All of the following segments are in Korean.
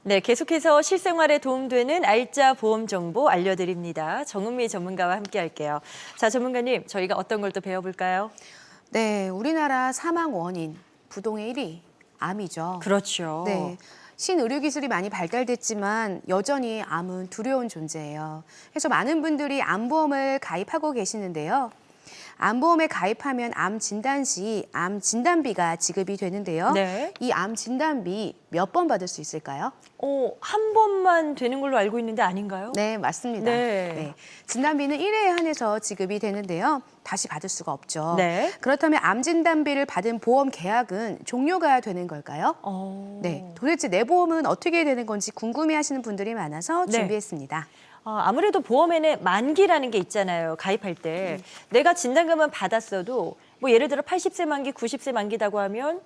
네, 계속해서 실생활에 도움되는 알짜 보험 정보 알려드립니다. 정은미 전문가와 함께 할게요. 자, 전문가님, 저희가 어떤 걸 또 배워볼까요? 네, 우리나라 사망 원인 부동의 1위, 암이죠. 그렇죠. 네, 신의료 기술이 많이 발달됐지만 여전히 암은 두려운 존재예요. 그래서 많은 분들이 암보험을 가입하고 계시는데요. 암보험에 가입하면 암 진단 시 암 진단비가 지급이 되는데요. 네. 이 암 진단비 몇 번 받을 수 있을까요? 한 번만 되는 걸로 알고 있는데 아닌가요? 네, 맞습니다. 네. 진단비는 1회에 한해서 지급이 되는데요. 다시 받을 수가 없죠. 네. 그렇다면 암 진단비를 받은 보험 계약은 종료가 되는 걸까요? 네, 도대체 내 보험은 어떻게 되는 건지 궁금해하시는 분들이 많아서 네. 준비했습니다. 아무래도 보험에는 만기라는 게 있잖아요. 가입할 때. 내가 진단금은 받았어도 뭐 예를 들어 80세 만기, 90세 만기다고 하면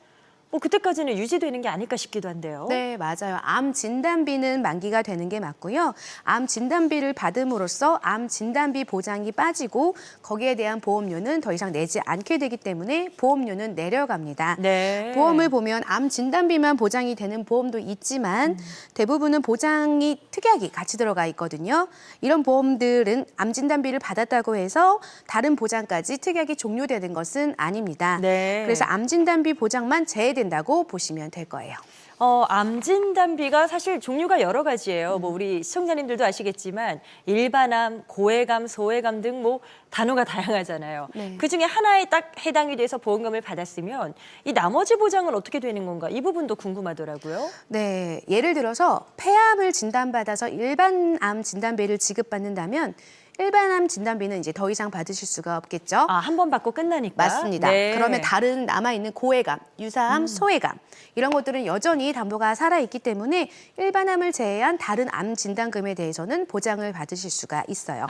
뭐 그때까지는 유지되는 게 아닐까 싶기도 한데요. 네, 맞아요. 암 진단비는 만기가 되는 게 맞고요. 암 진단비를 받음으로써 암 진단비 보장이 빠지고 거기에 대한 보험료는 더 이상 내지 않게 되기 때문에 보험료는 내려갑니다. 네. 보험을 보면 암 진단비만 보장이 되는 보험도 있지만 대부분은 보장이 특약이 같이 들어가 있거든요. 이런 보험들은 암 진단비를 받았다고 해서 다른 보장까지 특약이 종료되는 것은 아닙니다. 네. 그래서 암 진단비 보장만 제외된다고 보시면 될 거예요. 암 진단비가 사실 종류가 여러 가지예요. 뭐 우리 시청자님들도 아시겠지만 일반암, 고해감, 소해감 등 뭐 단어가 다양하잖아요. 네. 그중에 하나에 딱 해당이 돼서 보험금을 받았으면 이 나머지 보장은 어떻게 되는 건가? 이 부분도 궁금하더라고요. 네, 예를 들어서 폐암을 진단받아서 일반암 진단비를 지급받는다면 일반암 진단비는 이제 더 이상 받으실 수가 없겠죠. 한 번 받고 끝나니까. 맞습니다. 네. 그러면 다른 남아있는 고해감, 유사암, 소해감 이런 것들은 여전히 담보가 살아있기 때문에 일반암을 제외한 다른 암 진단금에 대해서는 보장을 받으실 수가 있어요.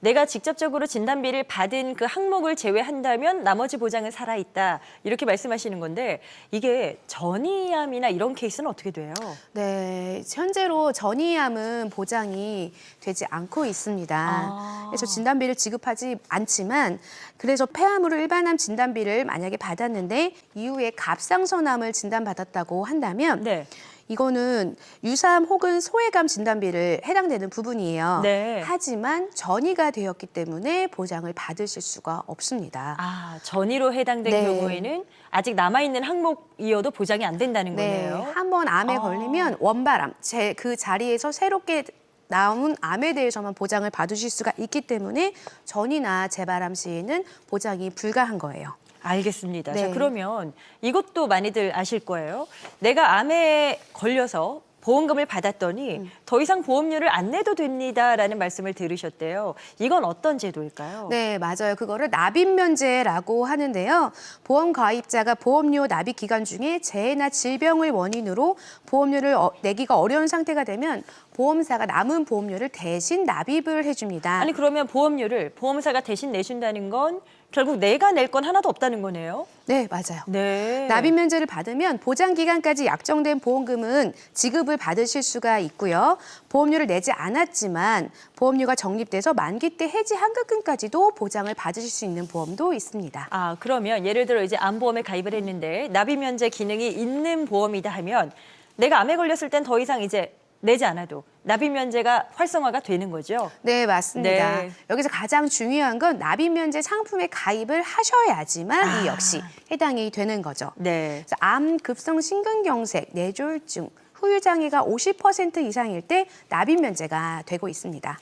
내가 직접적으로 진단비를 받은 그 항목을 제외한다면 나머지 보장은 살아있다. 이렇게 말씀하시는 건데 이게 전이암이나 이런 케이스는 어떻게 돼요? 네, 현재로 전이암은 보장이 되지 않고 있습니다. 그래서 진단비를 지급하지 않지만 그래서 폐암으로 일반암 진단비를 만약에 받았는데 이후에 갑상선암을 진단받았다고 한다면 네. 이거는 유사암 혹은 소해감 진단비를 해당되는 부분이에요. 네. 하지만 전이가 되었기 때문에 보장을 받으실 수가 없습니다. 전이로 해당된 네. 경우에는 아직 남아있는 항목이어도 보장이 안 된다는 네, 거네요. 한 번 암에 걸리면 원발암, 그 자리에서 새롭게 나온 암에 대해서만 보장을 받으실 수가 있기 때문에 전이나 재발암 시에는 보장이 불가한 거예요. 알겠습니다. 자, 네. 그러면 이것도 많이들 아실 거예요. 내가 암에 걸려서 보험금을 받았더니 더 이상 보험료를 안 내도 됩니다라는 말씀을 들으셨대요. 이건 어떤 제도일까요? 네, 맞아요. 그거를 납입면제라고 하는데요. 보험 가입자가 보험료 납입 기간 중에 재해나 질병을 원인으로 보험료를 내기가 어려운 상태가 되면 보험사가 남은 보험료를 대신 납입을 해줍니다. 아니 그러면 보험료를 보험사가 대신 내준다는 건 결국 내가 낼 건 하나도 없다는 거네요. 네, 맞아요. 네. 납입 면제를 받으면 보장 기간까지 약정된 보험금은 지급을 받으실 수가 있고요. 보험료를 내지 않았지만 보험료가 적립돼서 만기 때 해지 환급금까지도 보장을 받으실 수 있는 보험도 있습니다. 그러면 예를 들어 이제 암보험에 가입을 했는데 납입 면제 기능이 있는 보험이다 하면 내가 암에 걸렸을 땐 더 이상 이제 내지 않아도 납입 면제가 활성화가 되는 거죠. 네, 맞습니다. 네. 여기서 가장 중요한 건 납입 면제 상품에 가입을 하셔야지만 이 역시 해당이 되는 거죠. 네. 그래서 암, 급성 심근경색, 뇌졸중, 후유장애가 50% 이상일 때 납입 면제가 되고 있습니다.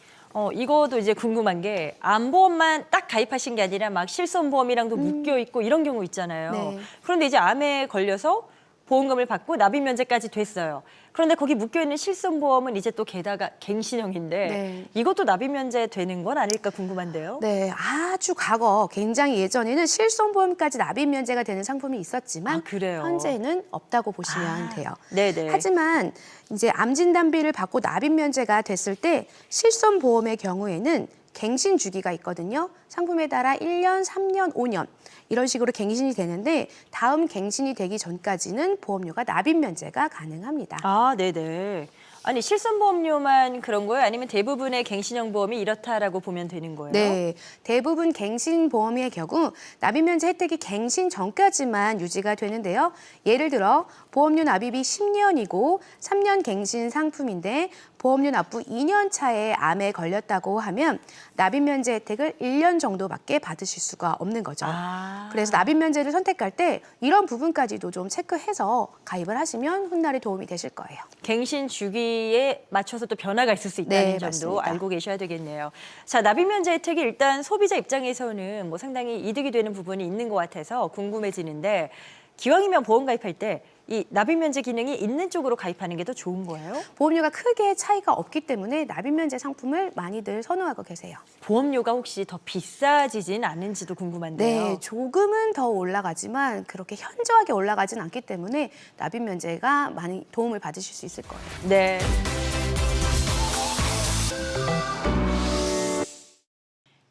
이것도 이제 궁금한 게 암보험만 딱 가입하신 게 아니라 막 실손보험이랑도 묶여 있고 이런 경우 있잖아요. 네. 그런데 이제 암에 걸려서 보험금을 받고 납입 면제까지 됐어요. 그런데 거기 묶여 있는 실손보험은 이제 또 게다가 갱신형인데 네. 이것도 납입 면제 되는 건 아닐까 궁금한데요. 네, 아주 과거, 굉장히 예전에는 실손보험까지 납입 면제가 되는 상품이 있었지만 그래요? 현재는 없다고 보시면 돼요. 네네. 하지만 이제 암 진단비를 받고 납입 면제가 됐을 때 실손보험의 경우에는 갱신 주기가 있거든요. 상품에 따라 1년, 3년, 5년 이런 식으로 갱신이 되는데 다음 갱신이 되기 전까지는 보험료가 납입 면제가 가능합니다. 네네. 아니 실손보험료만 그런 거예요? 아니면 대부분의 갱신형 보험이 이렇다라고 보면 되는 거예요? 네, 대부분 갱신보험의 경우 납입면제 혜택이 갱신 전까지만 유지가 되는데요. 예를 들어 보험료 납입이 10년이고 3년 갱신 상품인데 보험료 납부 2년 차에 암에 걸렸다고 하면 납입면제 혜택을 1년 정도밖에 받으실 수가 없는 거죠. 아. 그래서 납입면제를 선택할 때 이런 부분까지도 좀 체크해서 가입을 하시면 훗날에 도움이 되실 거예요. 갱신 주기에 맞춰서 또 변화가 있을 수 있다는 네, 점도 맞습니다. 알고 계셔야 되겠네요. 자, 납입면제 혜택이 일단 소비자 입장에서는 뭐 상당히 이득이 되는 부분이 있는 것 같아서 궁금해지는데 기왕이면 보험 가입할 때 이 납입면제 기능이 있는 쪽으로 가입하는 게 더 좋은 거예요? 보험료가 크게 차이가 없기 때문에 납입면제 상품을 많이들 선호하고 계세요. 보험료가 혹시 더 비싸지진 않은지도 궁금한데요. 네, 조금은 더 올라가지만 그렇게 현저하게 올라가진 않기 때문에 납입면제가 많이 도움을 받으실 수 있을 거예요. 네.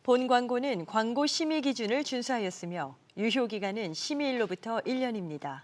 본 광고는 광고 심의 기준을 준수하였으며 유효 기간은 심의일로부터 1년입니다.